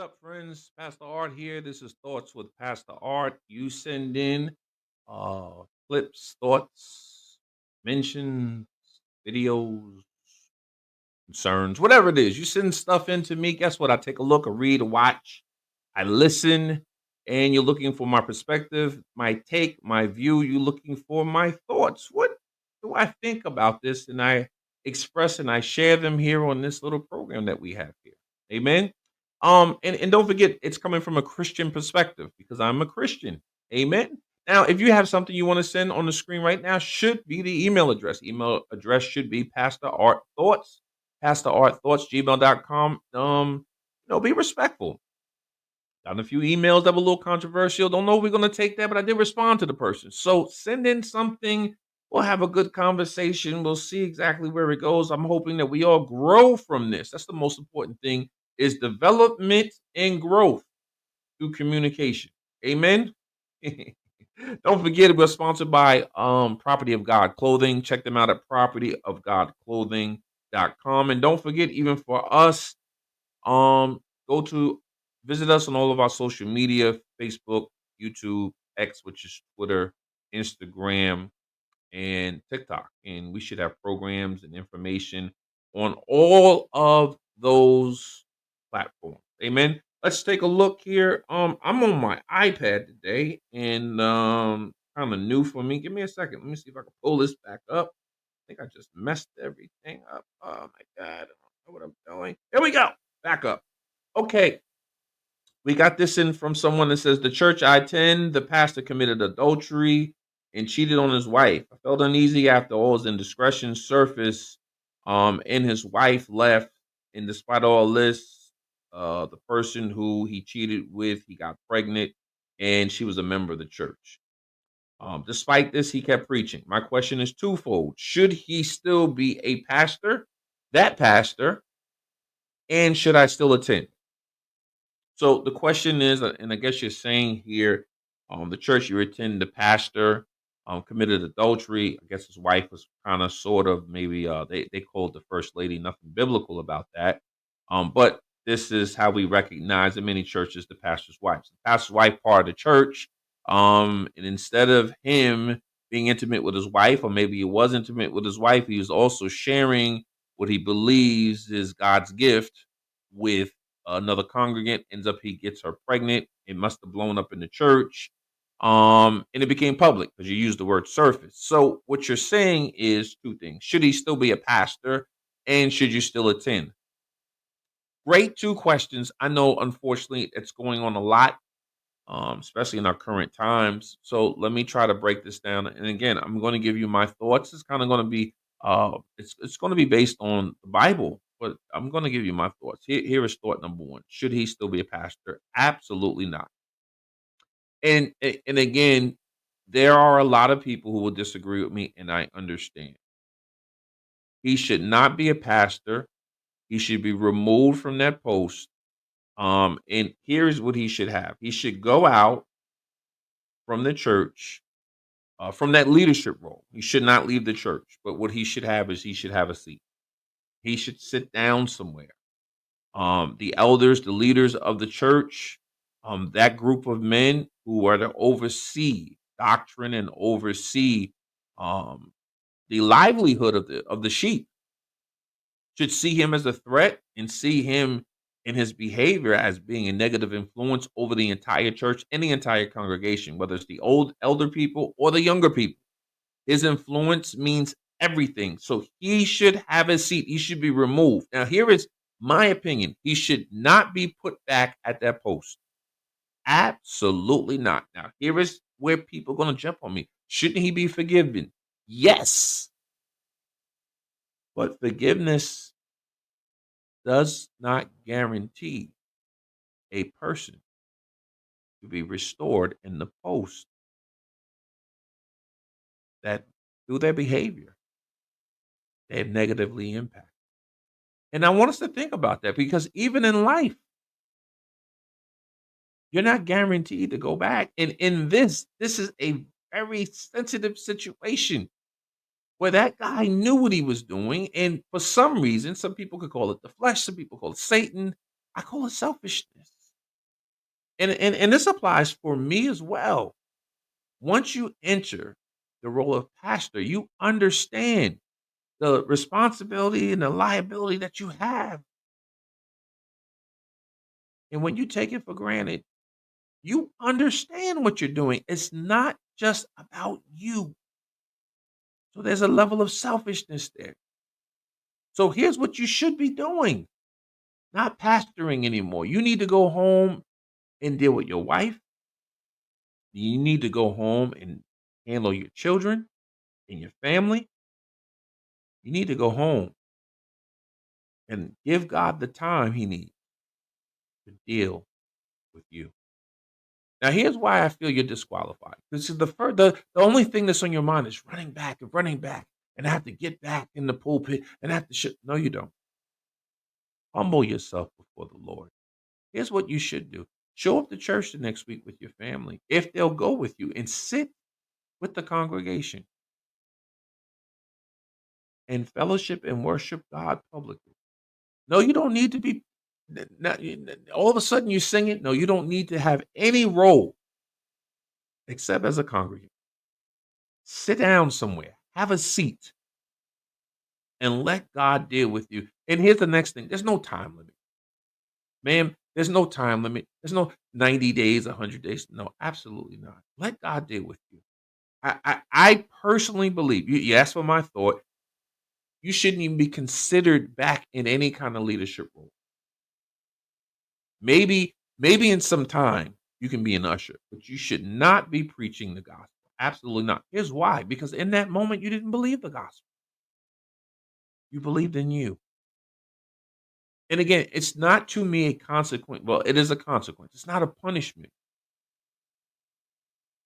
up, friends? Pastor Art here. This is Thoughts with Pastor Art. You send in clips, thoughts, mentions, videos, concerns, whatever it is. You send stuff in to me. Guess what? I take a look, I read, a watch, I listen, and you're looking for my perspective, my take, my view. You're looking for my thoughts. What do I think about this? And I express and I share them here on this little program that we have here. Amen. And don't forget, it's coming from a Christian perspective because I'm a Christian. Amen. Now, if you have something you want to send on the screen right now, should be the email address. Email address should be PastorArtThoughts, gmail.com. Be respectful. Got a few emails that were a little controversial. Don't know if we're going to take that, but I did respond to the person. So send in something. We'll have a good conversation. We'll see exactly where it goes. I'm hoping that we all grow from this. That's the most important thing is development and growth through communication. Amen. Don't forget we're sponsored by Property of God Clothing. Check them out at propertyofgodclothing.com. And don't forget, even for us, go to visit us on all of our social media, Facebook, YouTube, X, which is Twitter, Instagram, and TikTok. And we should have programs and information on all of those platforms. Amen. Let's take a look here. I'm on my iPad today and kind of new for me. Give me a second. Let me see if I can pull this back up. I think I just messed everything up. Oh my God. I don't know what I'm doing. Here we go. Back up. Okay. We got this in from someone that says the church I attend, the pastor committed adultery and cheated on his wife. I felt uneasy after all his indiscretions surfaced, and his wife left. And despite all this, the person who he cheated with, he got pregnant, and she was a member of the church. Despite this, he kept preaching. My question is twofold: should he still be a pastor, that pastor, and should I still attend? So the question is, and I guess you're saying here, the church you attend, the pastor committed adultery. I guess his wife was kind of, sort of, maybe they called the first lady. Nothing biblical about that. But this is how we recognize in many churches the pastor's wife. So the pastor's wife part of the church. And instead of him being intimate with his wife, or maybe he was intimate with his wife, he was also sharing what he believes is God's gift with another congregant. Ends up he gets her pregnant. It must have blown up in the church. And it became public because you used the word surface. So what you're saying is two things. Should he still be a pastor? And should you still attend? Great two questions. I know, unfortunately, it's going on a lot, especially in our current times. So let me try to break this down. And again, I'm going to give you my thoughts. It's kind of going to be it's going to be based on the Bible, but I'm going to give you my thoughts. Here is thought number one: should he still be a pastor? Absolutely not. And again, there are a lot of people who will disagree with me, and I understand. He should not be a pastor. He should be removed from that post. And here's what he should have: he should go out from the church, from that leadership role. He should not leave the church, but what he should have is he should have a seat. He should sit down somewhere. The elders, the leaders of the church, that group of men who are to oversee doctrine and oversee um, the livelihood of the sheep, should see him as a threat and see him in his behavior as being a negative influence over the entire church and the entire congregation, whether it's the old elder people or the younger people. His influence means everything. So he should have a seat. He should be removed. Now, here is my opinion. He should not be put back at that post. Absolutely not. Now, here is where people are going to jump on me. Shouldn't he be forgiven? Yes. But forgiveness does not guarantee a person to be restored in the post that through their behavior they have negatively impacted. And I want us to think about that because even in life, you're not guaranteed to go back. And in this is a very sensitive situation where that guy knew what he was doing. And for some reason, some people could call it the flesh, some people call it Satan. I call it selfishness. And this applies for me as well. Once you enter the role of pastor, you understand the responsibility and the liability that you have. And when you take it for granted, you understand what you're doing. It's not just about you. So there's a level of selfishness there. So here's what you should be doing, not pastoring anymore. You need to go home and deal with your wife. You need to go home and handle your children and your family. You need to go home and give God the time he needs to deal with you. Now, here's why I feel you're disqualified. This is the only thing that's on your mind is running back, and I have to get back in the pulpit and I have to No, you don't. Humble yourself before the Lord. Here's what you should do. Show up to church the next week with your family, if they'll go with you, and sit with the congregation and fellowship and worship God publicly. No, you don't need to be all of a sudden you sing it. No, you don't need to have any role except as a congregant. Sit down somewhere, have a seat, and let God deal with you. And here's the next thing: there's no time limit, ma'am. There's no time limit. There's no 90 days, 100 days. No, absolutely not. Let God deal with you. I personally believe you asked for my thought. You shouldn't even be considered back in any kind of leadership role. Maybe in some time you can be an usher, but you should not be preaching the gospel. Absolutely not. Here's why: because in that moment you didn't believe the gospel. You believed in you. And again, it's not to me a consequence. Well, it is a consequence. It's not a punishment.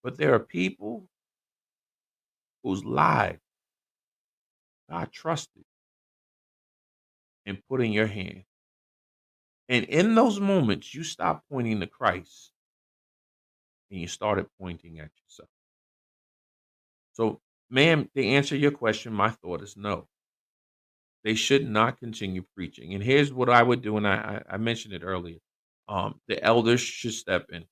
But there are people whose lives God trusted and put in your hand. And in those moments, you stop pointing to Christ and you started pointing at yourself. So, ma'am, to answer your question, my thought is no. They should not continue preaching. And here's what I would do, and I mentioned it earlier. The elders should step in,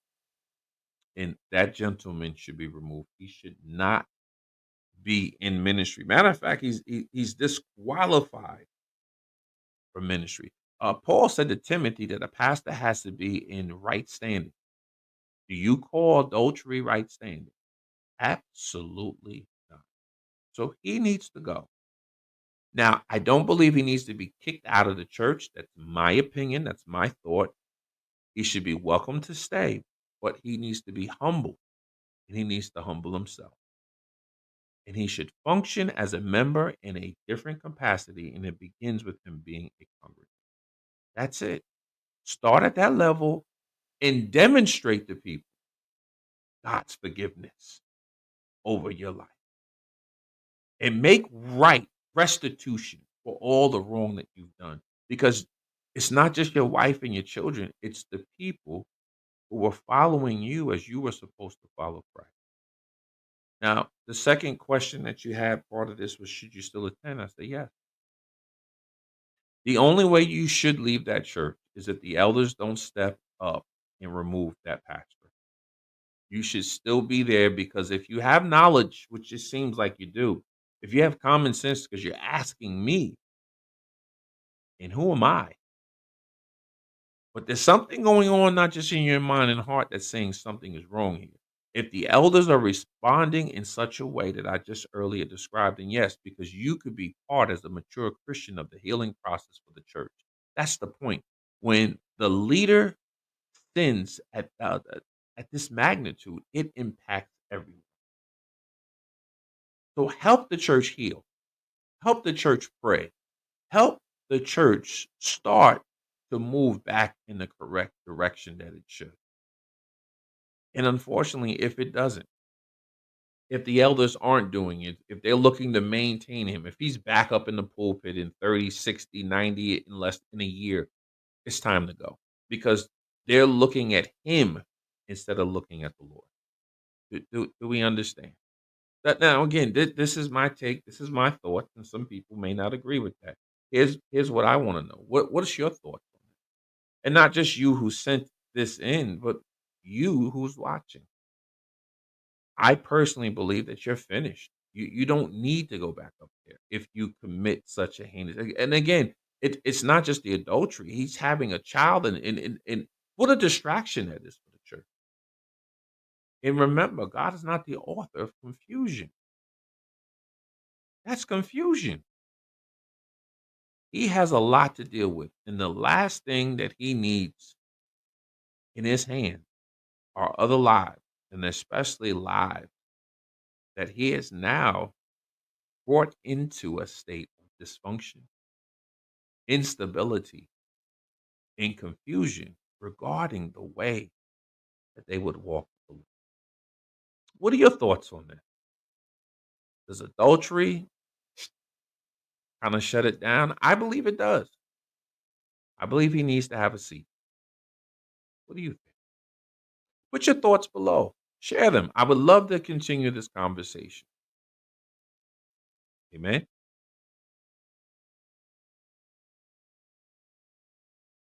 and that gentleman should be removed. He should not be in ministry. Matter of fact, he's disqualified from ministry. Paul said to Timothy that a pastor has to be in right standing. Do you call adultery right standing? Absolutely not. So he needs to go. Now, I don't believe he needs to be kicked out of the church. That's my opinion. That's my thought. He should be welcome to stay, but he needs to be humble and he needs to humble himself. And he should function as a member in a different capacity, and it begins with him being a congregant. That's it. Start at that level and demonstrate to people God's forgiveness over your life and make right restitution for all the wrong that you've done. Because it's not just your wife and your children, it's the people who were following you as you were supposed to follow Christ. Now, the second question that you had, part of this was, should you still attend? I say yes. The only way you should leave that church is if the elders don't step up and remove that pastor. You should still be there, because if you have knowledge, which it seems like you do, if you have common sense, because you're asking me, and who am I? But there's something going on, not just in your mind and heart, that's saying something is wrong here. If the elders are responding in such a way that I just earlier described, then yes, because you could be part as a mature Christian of the healing process for the church. That's the point. When the leader sins at this magnitude, it impacts everyone. So help the church heal. Help the church pray. Help the church start to move back in the correct direction that it should. And unfortunately, if it doesn't, if the elders aren't doing it, if they're looking to maintain him, if he's back up in the pulpit in 30, 60, 90 in less than a year, it's time to go, because they're looking at him instead of looking at the Lord. Do we understand? That now again, this is my take, this is my thought, and some people may not agree with that. Here's what I want to know. What is your thoughts on it? And not just you who sent this in, but you who's watching. I personally believe that you're finished. You don't need to go back up there if you commit such a heinous. And again, it's not just the adultery. He's having a child, and what a distraction that is for the church. And remember, God is not the author of confusion. That's confusion. He has a lot to deal with, and the last thing that he needs in his hand are other lives, and especially lives that he has now brought into a state of dysfunction, instability, and confusion regarding the way that they would walk with the Lord. What are your thoughts on that? Does adultery kind of shut it down? I believe it does. I believe he needs to have a seat. What do you think? Put your thoughts below. Share them. I would love to continue this conversation. Amen.